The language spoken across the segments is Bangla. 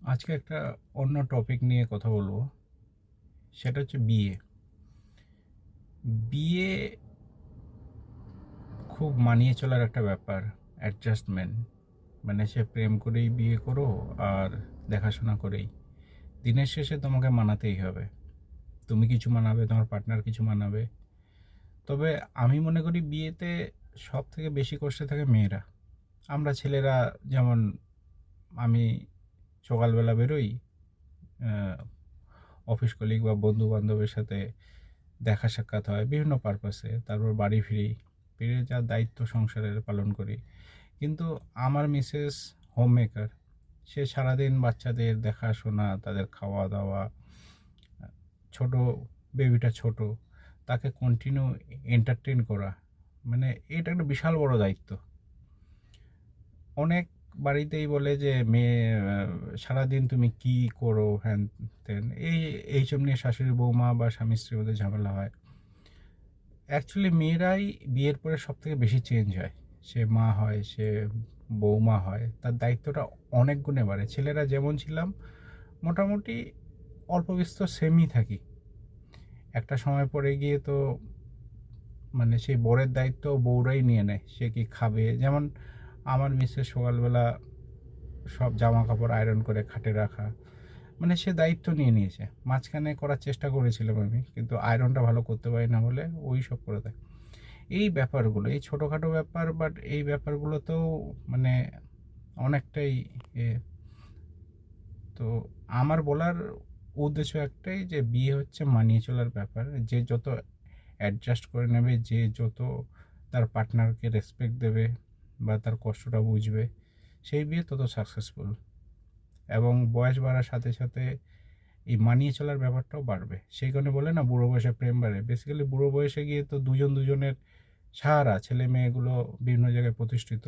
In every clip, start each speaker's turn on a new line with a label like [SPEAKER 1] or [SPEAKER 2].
[SPEAKER 1] আজকে একটা অন্য টপিক নিয়ে কথা বলবো। সেটা হচ্ছে বিয়ে। বিয়ে খুব মানিয়ে চলার একটা ব্যাপার, অ্যাডজাস্টমেন্ট। মানে সে প্রেম করেই বিয়ে করো আর দেখাশোনা করেই, দিনের শেষে তোমাকে মানাতেই হবে। তুমি কিছু মানাবে, তোমার পার্টনার কিছু মানাবে। তবে আমি মনে করি বিয়েতে সব থেকে বেশি কষ্টে থাকে মেয়েরা। আমরা ছেলেরা যেমন, আমি সকালবেলা বেরোই, অফিস কলিগ বা বন্ধু বান্ধবের সাথে দেখা সাক্ষাৎ হয় বিভিন্ন পারপাসে, তারপর বাড়ি ফিরে যা দায়িত্ব সংসারের পালন করি। কিন্তু আমার মিসেস হোম মেকার, সে সারাদিন বাচ্চাদের দেখাশোনা, তাদের খাওয়া দাওয়া, ছোট বেবিটা ছোট, তাকে কন্টিনিউ এন্টারটেন করা, মানে এটা একটা বিশাল বড় দায়িত্ব। অনেক বাড়িতেই বলে যে মেয়ে, সারাদিন তুমি কি করো, হ্যান ত্যান, এইসব নিয়ে শাশুড়ি বৌমা বা স্বামী স্ত্রীর মধ্যে ঝামেলা হয়। অ্যাকচুয়ালি মেয়েরাই বিয়ের পরে সব থেকে বেশি চেঞ্জ হয়। সে মা হয়, সে বৌমা হয়, তার দায়িত্বটা অনেক গুণে বাড়ে। ছেলেরা যেমন ছিলাম মোটামুটি অল্প বিস্তর সেমই থাকি, একটা সময় পরে গিয়ে তো মানে সেই বরের দায়িত্ব বউরাই নিয়ে নেয়। সে কি খাবে, যেমন আমার মিসেস সকালবেলা সব জামা কাপড় আয়রন করে খাটে রাখা, মানে সে দায়িত্ব নিয়ে নিয়েছে। মাঝখানে করার চেষ্টা করেছিলাম আমি, কিন্তু আয়রনটা ভালো করতে পারি না বলে ওই সব করে দেয়। এই ব্যাপারগুলো, এই ছোটোখাটো ব্যাপার, বাট এই ব্যাপারগুলোতেও মানে অনেকটাই এ। তো আমার বলার উদ্দেশ্য একটাই, যে বিয়ে হচ্ছে মানিয়ে চলার ব্যাপার। যে যত অ্যাডজাস্ট করে নেবে, যে যত তার পার্টনারকে রেসপেক্ট দেবে বা তার কষ্টটা বুঝবে, সেই বিয়ে তত সাকসেসফুল। এবং বয়স বাড়ার সাথে সাথে এই মানিয়ে চলার ব্যাপারটাও বাড়বে। সেই কারণে বলে না, বুড়ো বয়সে প্রেম বাড়ে। বেসিক্যালি বুড়ো বয়সে গিয়ে তো দুজন দুজনের সাহারা, ছেলে মেয়েগুলো বিভিন্ন জায়গায় প্রতিষ্ঠিত,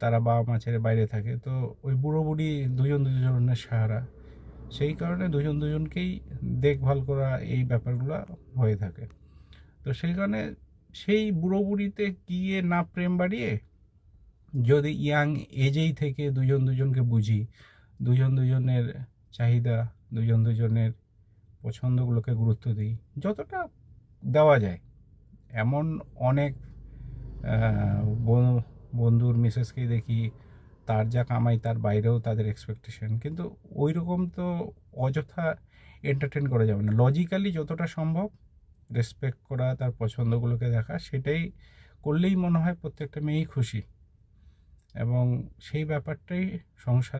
[SPEAKER 1] তারা বাবা মা ছেড়ে বাইরে থাকে, তো ওই বুড়ো বুড়ি দুজন দুজনের সাহারা। সেই কারণে দুজন দুজনকেই দেখভাল করা, এই ব্যাপারগুলো হয়ে থাকে। তো সেই কারণে সেই বুড়ো বুড়িতে গিয়ে না প্রেম বাড়িয়ে, যদি ইয়াং এজেই থেকে দুজন দুজনকে বুঝি, দুজন দুজনের চাহিদা, দুজন দুজনের পছন্দগুলোকে গুরুত্ব দিই যতটা দেওয়া যায়। এমন অনেক বন্ধুর মিসেসকেই দেখি, তার যা কামাই তার বাইরেও তাদের এক্সপেকটেশন, কিন্তু ওই রকম তো অযথা এন্টারটেন করা যাবে না। লজিক্যালি যতটা সম্ভব রেসপেক্ট করা, তার পছন্দগুলোকে দেখা, সেটাই করলেই মনে হয় প্রত্যেকটা মেয়েই খুশি। এবং সেই ব্যাপারটাই সংসার